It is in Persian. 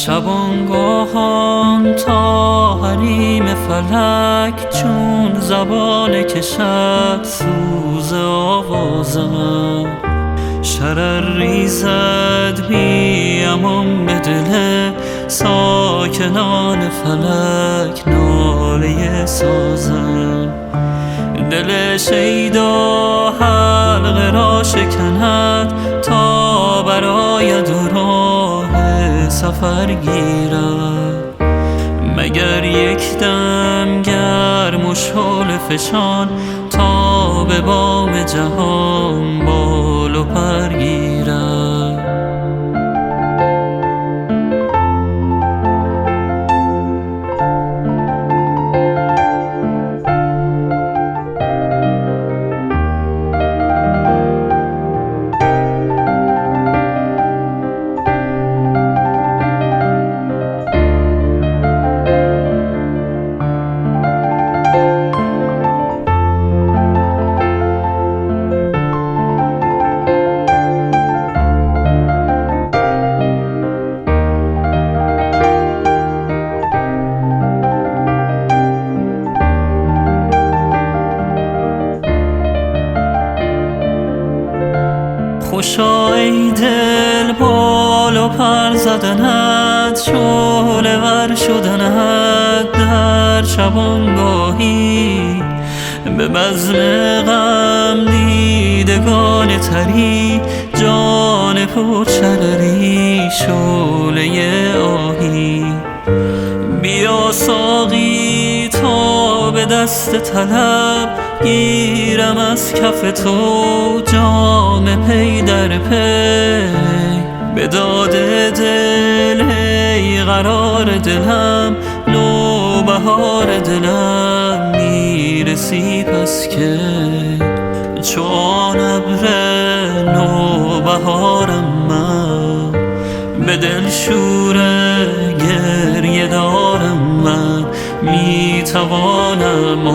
شبانگاهان تا حریم فلک چون زبان کشد سوز آوازم. شرر ریزد بی امان به دل ساکنان فلک ناله سازم. دل شیدا حلقه را شکند تا براید راه سفر گیرد. مگر یک دم گرم و شعله فشان تا به بام جهان بال و پر گیرد. خوشا ای دل بال و پر زدنت، شعله ور شدنت در شبانگاهی. به بزم غم دیدگان تری جان پرشرری شعله آهی. بیا ساقی تا به دست طلب گیرم از کف تو جام پی در پی. به داد دل ای قرار دلم نوبهار دلم میرسی پس که چون ابر نوبهارم من. به دل شور گریه دارم من میتوانم